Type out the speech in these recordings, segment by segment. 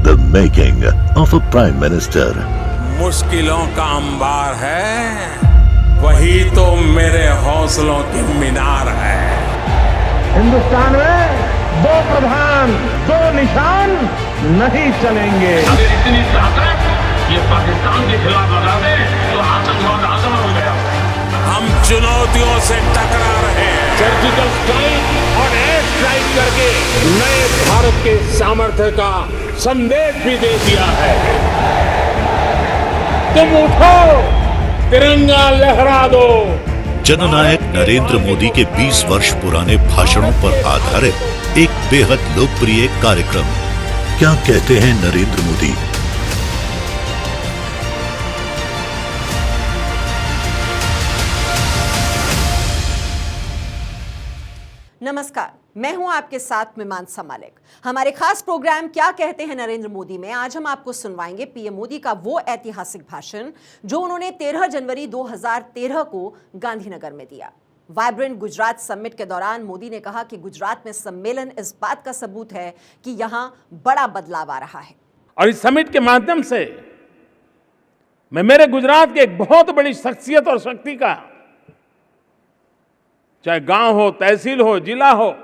The making of a Prime Minister. मुश्किलों का अंबार है, वही तो मेरे हौसलों की मीनार है। हिंदुस्तान में दो प्रधान दो निशान नहीं चलेंगे। अगर इतनी ताकत ये पाकिस्तान के खिलाफ लगा दे तो आतंकवाद आसान हो गया। हम चुनौतियों से टकरा रहे हैं। सर्जिकल स्ट्राइक और एयर स्ट्राइक करके नए भारत के सामर्थ्य का संदेश भी दे दिया है। तुम उठो, तिरंगा लहरा दो। जननायक नरेंद्र मोदी के 20 वर्ष पुराने भाषणों पर आधारित एक बेहद लोकप्रिय कार्यक्रम। क्या कहते हैं नरेंद्र मोदी? नमस्कार, मैं हूं आपके साथ मीमांसा मालिक। हमारे खास प्रोग्राम क्या कहते हैं नरेंद्र मोदी में आज हम आपको सुनवाएंगे पीएम मोदी का वो ऐतिहासिक भाषण जो उन्होंने 13 जनवरी 2013 को गांधीनगर में दिया। वाइब्रेंट गुजरात समिट के दौरान मोदी ने कहा कि गुजरात में सम्मेलन इस बात का सबूत है कि यहां बड़ा बदलाव आ रहा है। और इस समिट के माध्यम से मैं मेरे गुजरात के एक बहुत बड़ी शख्सियत और शक्ति का, चाहे गांव हो, तहसील हो, जिला हो,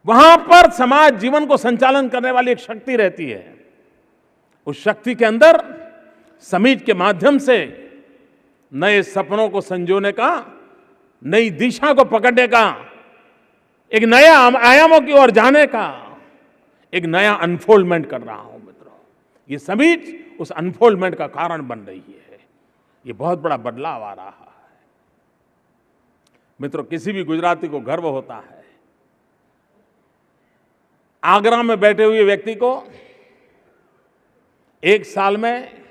वहां पर समाज जीवन को संचालन करने वाली एक शक्ति रहती है। उस शक्ति के अंदर समिट के माध्यम से नए सपनों को संजोने का, नई दिशा को पकड़ने का, एक नया आयामों की ओर जाने का एक नया अनफोल्डमेंट कर रहा हूं मित्रों। ये समिट उस अनफोल्डमेंट का कारण बन रही है। ये बहुत बड़ा बदलाव आ रहा है मित्रों। किसी भी गुजराती को गर्व होता है। आगरा में बैठे हुए व्यक्ति को एक साल में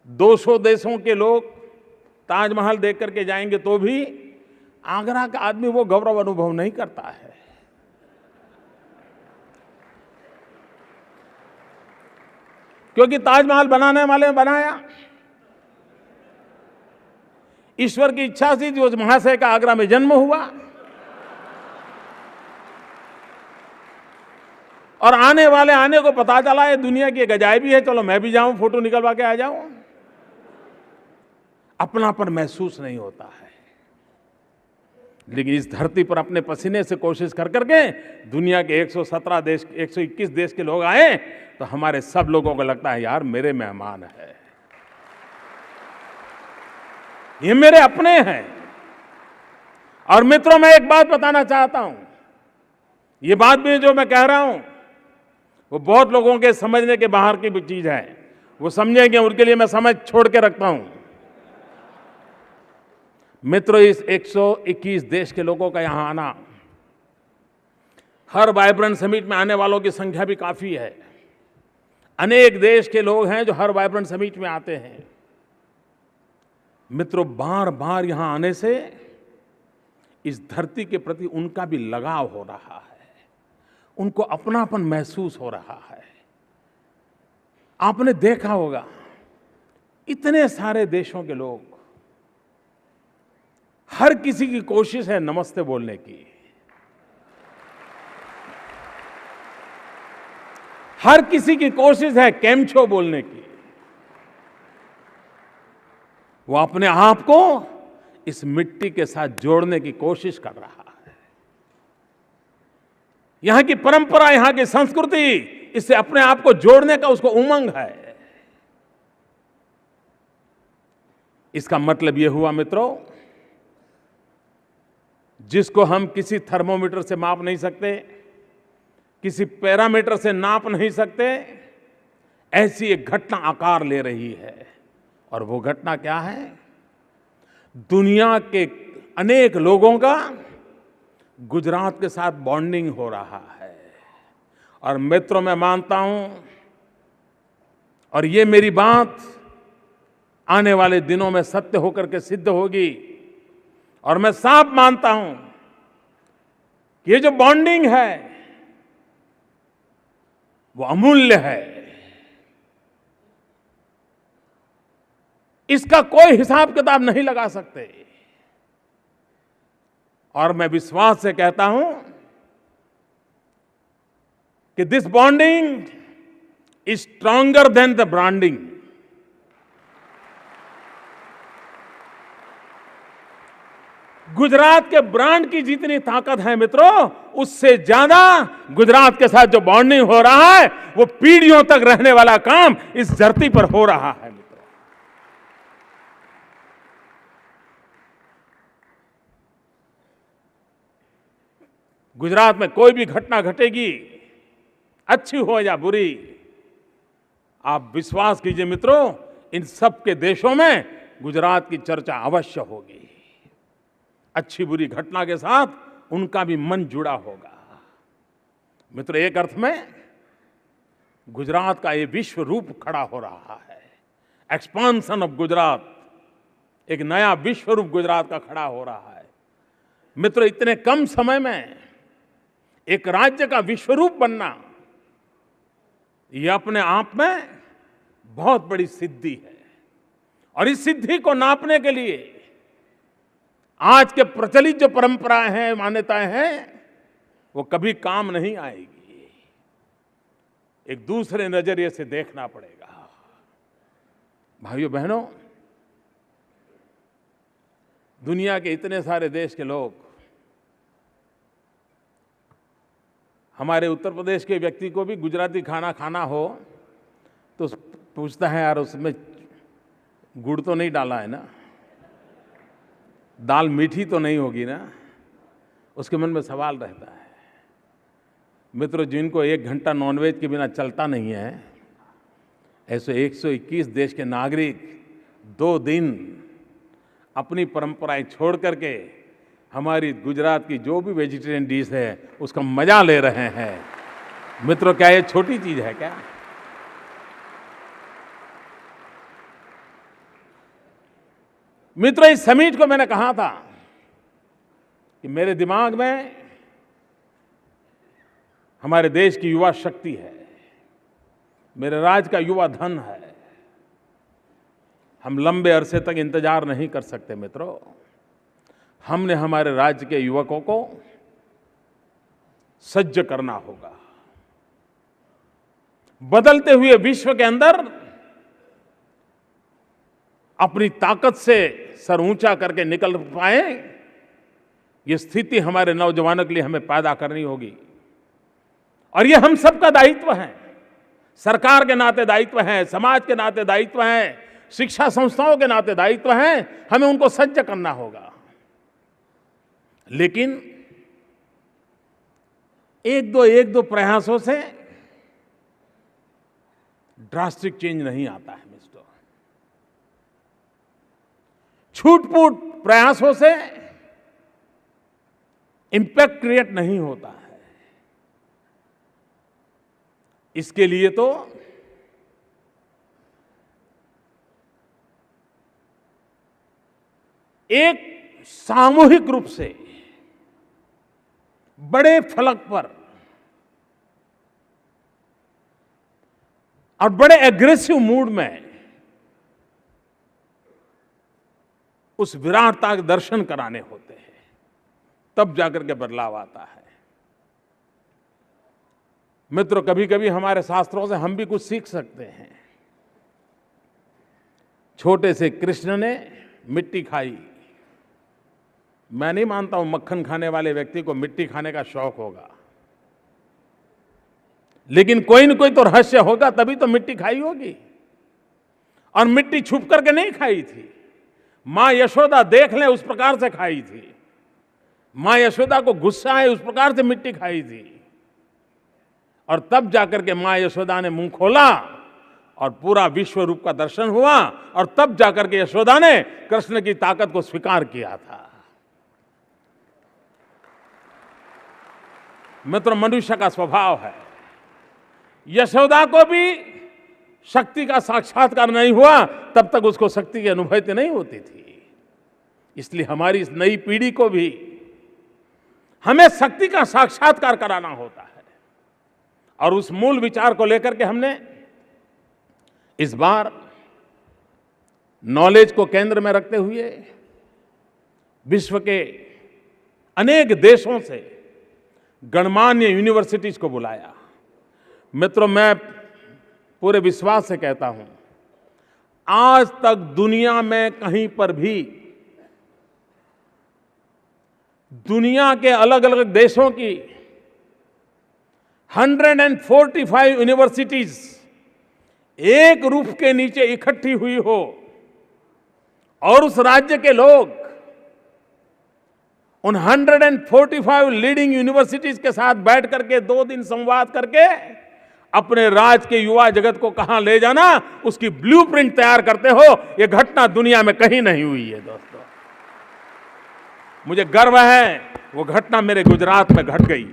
200 देशों के लोग ताजमहल देख करके जाएंगे तो भी आगरा का आदमी वो गौरव अनुभव नहीं करता है। क्योंकि ताजमहल बनाने वाले ने बनाया, ईश्वर की इच्छा से जो महाशय का आगरा में जन्म हुआ और आने को पता चला ये दुनिया की एक अजायबी है, चलो मैं भी जाऊं, फोटो निकलवा के आ जाऊं। अपनापन महसूस नहीं होता है। लेकिन इस धरती पर अपने पसीने से कोशिश कर करके दुनिया के 117 देश, 121 देश के लोग आए तो हमारे सब लोगों को लगता है यार मेरे मेहमान है, ये मेरे अपने हैं। और मित्रों, मैं एक बात बताना चाहता हूं। ये बात भी जो मैं कह रहा हूं वो बहुत लोगों के समझने के बाहर की भी चीज है। वो समझेंगे, उनके लिए मैं समझ छोड़ के रखता हूं। मित्रों, इस 121 देश के लोगों का यहां आना, हर वाइब्रेंट समिट में आने वालों की संख्या भी काफी है। अनेक देश के लोग हैं जो हर वाइब्रेंट समिट में आते हैं। मित्रों, बार बार यहां आने से इस धरती के प्रति उनका भी लगाव हो रहा है, उनको अपनापन महसूस हो रहा है। आपने देखा होगा इतने सारे देशों के लोग, हर किसी की कोशिश है नमस्ते बोलने की, हर किसी की कोशिश है केम छो बोलने की। वो अपने आप को इस मिट्टी के साथ जोड़ने की कोशिश कर रहा है। यहां की परंपरा, यहां की संस्कृति, इससे अपने आप को जोड़ने का उसको उमंग है। इसका मतलब यह हुआ मित्रों, जिसको हम किसी थर्मोमीटर से माप नहीं सकते, किसी पैरामीटर से नाप नहीं सकते, ऐसी एक घटना आकार ले रही है। और वो घटना क्या है? दुनिया के अनेक लोगों का गुजरात के साथ बॉन्डिंग हो रहा है। और मित्रों, मैं मानता हूं, और ये मेरी बात आने वाले दिनों में सत्य होकर के सिद्ध होगी, और मैं साफ मानता हूं कि ये जो बॉन्डिंग है वो अमूल्य है। इसका कोई हिसाब किताब नहीं लगा सकते। और मैं विश्वास से कहता हूं कि कि this bonding is stronger than the branding. Gujarat के ब्रांड की जितनी ताकत है मित्रों, उससे ज्यादा गुजरात के साथ जो बॉन्डिंग हो रहा है वो पीढ़ियों तक रहने वाला काम इस धरती पर हो रहा है मित्रों। गुजरात में कोई भी घटना घटेगी, अच्छी हो या बुरी, आप विश्वास कीजिए मित्रों, इन सब के देशों में गुजरात की चर्चा अवश्य होगी। अच्छी बुरी घटना के साथ उनका भी मन जुड़ा होगा। मित्र, एक अर्थ में गुजरात का ये विश्व रूप खड़ा हो रहा है। एक्सपांशन ऑफ गुजरात, एक नया विश्व रूप गुजरात का खड़ा हो रहा है। मित्र, इतने कम समय में एक राज्य का विश्व रूप बनना, यह अपने आप में बहुत बड़ी सिद्धि है। और इस सिद्धि को नापने के लिए आज के प्रचलित जो परंपराएं हैं, मान्यताएं हैं, वो कभी काम नहीं आएगी। एक दूसरे नजरिए से देखना पड़ेगा। भाइयों बहनों, दुनिया के इतने सारे देश के लोग हमारे उत्तर प्रदेश के व्यक्ति को भी गुजराती खाना खाना हो तो पूछता है, यार उसमें गुड़ तो नहीं डाला है ना, दाल मीठी तो नहीं होगी ना, उसके मन में सवाल रहता है। मित्रों, जिनको 1 घंटा नॉनवेज के बिना चलता नहीं है, ऐसे 121 देश के नागरिक 2 दिन अपनी परंपराएं छोड़ करके हमारी गुजरात की जो भी वेजिटेरियन डिश है उसका मजा ले रहे हैं। मित्रों, क्या ये छोटी चीज है क्या? मित्रों, इस समिट को मैंने कहा था कि मेरे दिमाग में हमारे देश की युवा शक्ति है, मेरे राज्य का युवा धन है। हम लंबे अरसे तक इंतजार नहीं कर सकते मित्रों। हमने हमारे राज्य के युवकों को सज्ज करना होगा। बदलते हुए विश्व के अंदर अपनी ताकत से सर ऊंचा करके निकल पाए, ये स्थिति हमारे नौजवानों के लिए हमें पैदा करनी होगी। और ये हम सबका दायित्व है, सरकार के नाते दायित्व है, समाज के नाते दायित्व है, शिक्षा संस्थाओं के नाते दायित्व है। हमें उनको सज्ज करना होगा। लेकिन एक दो प्रयासों से ड्रास्टिक चेंज नहीं आता है मिस्टर। छूट-फूट प्रयासों से इंपैक्ट क्रिएट नहीं होता है। इसके लिए तो एक सामूहिक रूप से बड़े फलक पर और बड़े एग्रेसिव मूड में उस विराटता के दर्शन कराने होते हैं, तब जाकर के बदलाव आता है। मित्रों, कभी कभी हमारे शास्त्रों से हम भी कुछ सीख सकते हैं। छोटे से कृष्ण ने मिट्टी खाई। मैं नहीं मानता हूं मक्खन खाने वाले व्यक्ति को मिट्टी खाने का शौक होगा, लेकिन कोई न कोई तो रहस्य होगा, तभी तो मिट्टी खाई होगी। और मिट्टी छुप करके नहीं खाई थी, मां यशोदा देख ले उस प्रकार से खाई थी। मां यशोदा को गुस्सा है उस प्रकार से मिट्टी खाई थी। और तब जाकर के मां यशोदा ने मुंह खोला और पूरा विश्व रूप का दर्शन हुआ, और तब जाकर के यशोदा ने कृष्ण की ताकत को स्वीकार किया था। मित्र, मनुष्य का स्वभाव है, यशोदा को भी शक्ति का साक्षात्कार नहीं हुआ तब तक उसको शक्ति की अनुभूति नहीं होती थी। इसलिए हमारी इस नई पीढ़ी को भी हमें शक्ति का साक्षात्कार कराना होता है। और उस मूल विचार को लेकर के हमने इस बार नॉलेज को केंद्र में रखते हुए विश्व के अनेक देशों से गणमान्य यूनिवर्सिटीज को बुलाया। मित्रों, मैं पूरे विश्वास से कहता हूं, आज तक दुनिया में कहीं पर भी दुनिया के अलग अलग देशों की 145 यूनिवर्सिटीज एक रूफ के नीचे इकट्ठी हुई हो और उस राज्य के लोग उन 145 लीडिंग यूनिवर्सिटीज के साथ बैठ करके 2 दिन संवाद करके अपने राज्य के युवा जगत को कहां ले जाना, उसकी ब्लूप्रिंट तैयार करते हो। यह घटना दुनिया में कहीं नहीं हुई है दोस्तों। मुझे गर्व है वो घटना मेरे गुजरात में घट गई,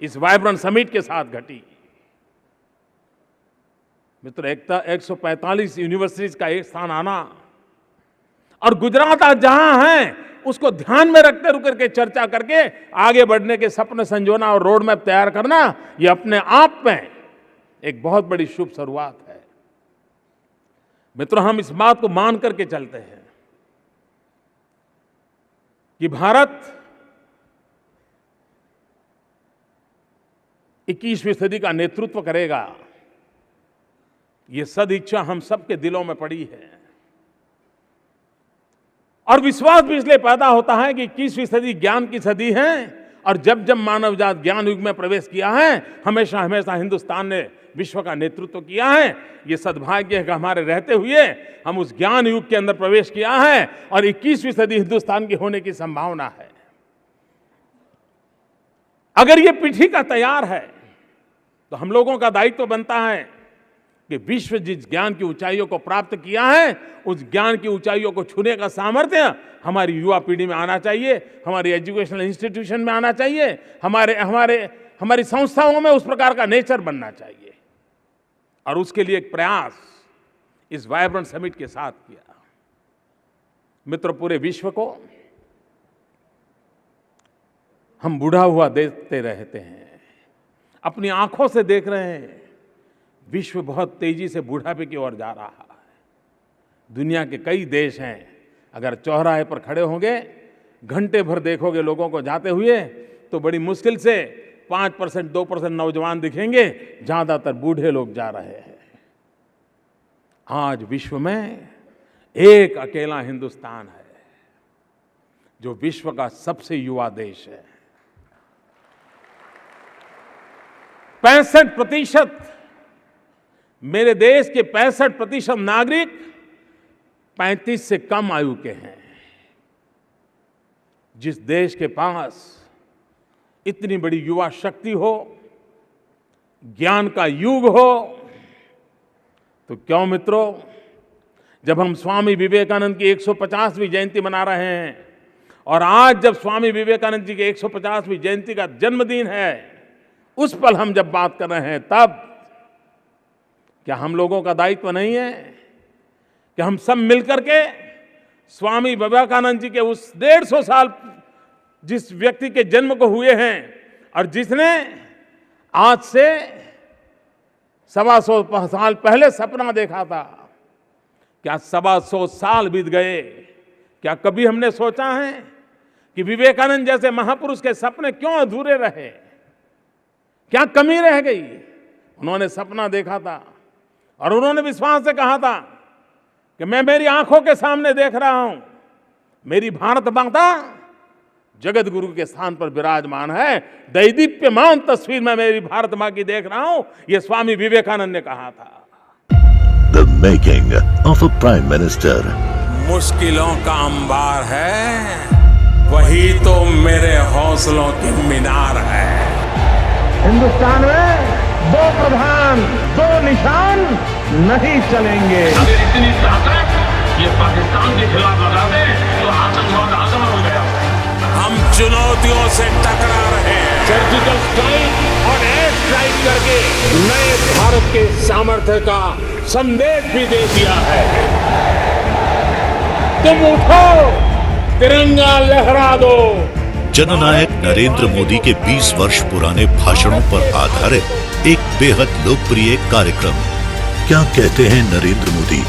इस वाइब्रेंट समिट के साथ घटी। मित्र, 145 यूनिवर्सिटीज का एक स्थान आना और गुजरात आज जहां है उसको ध्यान में रखते रुक करके चर्चा करके आगे बढ़ने के सपने संजोना और रोड मैप तैयार करना, यह अपने आप में एक बहुत बड़ी शुभ शुरुआत है। मित्रों, हम इस बात को मान करके चलते हैं कि भारत 21वीं सदी का नेतृत्व करेगा, ये सदिच्छा हम सबके दिलों में पड़ी है और विश्वास भी इसलिए पैदा होता है कि 21वीं सदी ज्ञान की सदी है और जब जब मानव जात ज्ञान युग में प्रवेश किया है, हमेशा हमेशा हिंदुस्तान ने विश्व का नेतृत्व किया है। ये सद्भाग्य है कि हमारे रहते हुए हम उस ज्ञान युग के अंदर प्रवेश किया है और 21वीं सदी हिंदुस्तान की होने की संभावना है। अगर ये पीठिका तैयार है तो हम लोगों का दायित्व बनता है कि विश्व जिस ज्ञान की ऊंचाइयों को प्राप्त किया है, उस ज्ञान की ऊंचाइयों को छूने का सामर्थ्य हमारी युवा पीढ़ी में आना चाहिए, हमारी एजुकेशनल इंस्टीट्यूशन में आना चाहिए, हमारी संस्थाओं में उस प्रकार का नेचर बनना चाहिए। और उसके लिए एक प्रयास इस वाइब्रेंट समिट के साथ किया। मित्रों, पूरे विश्व को हम बूढ़ा हुआ देखते रहते हैं, अपनी आंखों से देख रहे हैं विश्व बहुत तेजी से बुढ़ापे की ओर जा रहा है। दुनिया के कई देश हैं, अगर चौराहे पर खड़े होंगे, घंटे भर देखोगे लोगों को जाते हुए, तो बड़ी मुश्किल से 5% 2% नौजवान दिखेंगे, ज्यादातर बूढ़े लोग जा रहे हैं। आज विश्व में एक अकेला हिंदुस्तान है जो विश्व का सबसे युवा देश है। 65% मेरे देश के 65% नागरिक 35 से कम आयु के हैं। जिस देश के पास इतनी बड़ी युवा शक्ति हो, ज्ञान का युग हो, तो क्यों मित्रों, जब हम स्वामी विवेकानंद की 150वीं जयंती मना रहे हैं और आज जब स्वामी विवेकानंद जी की 150वीं जयंती का जन्मदिन है, उस पल हम जब बात कर रहे हैं, तब क्या हम लोगों का दायित्व नहीं है कि हम सब मिलकर के स्वामी विवेकानंद जी के उस 150 साल जिस व्यक्ति के जन्म को हुए हैं और जिसने आज से 125 साल पहले सपना देखा था, क्या 125 साल बीत गए, क्या कभी हमने सोचा है कि विवेकानंद जैसे महापुरुष के सपने क्यों अधूरे रहे, क्या कमी रह गई? उन्होंने सपना देखा था और उन्होंने विश्वास से कहा था कि मैं मेरी आंखों के सामने देख रहा हूं, मेरी भारत माता जगत गुरु के स्थान पर विराजमान है, दैदीप्यमान तस्वीर में मेरी भारत मां की देख रहा हूं, यह स्वामी विवेकानंद ने कहा था। The making of a prime minister. मुश्किलों का अंबार है, वही तो मेरे हौसलों की मीनार है। हिंदुस्तान में 2 प्रधान 2 निशान नहीं चलेंगे। अगर इतनी ताकत ये पाकिस्तान के खिलाफ लगा दे तो आतंकवाद आसान हो गया। हम चुनौतियों से टकरा रहे हैं, सर्जिकल स्ट्राइक और एयर स्ट्राइक करके नए भारत के सामर्थ्य का संदेश भी दे दिया है। तुम उठो, तिरंगा लहरा दो। जननायक नरेंद्र मोदी के 20 वर्ष पुराने भाषणों पर आधारित एक बेहद लोकप्रिय कार्यक्रम क्या कहते हैं नरेंद्र मोदी।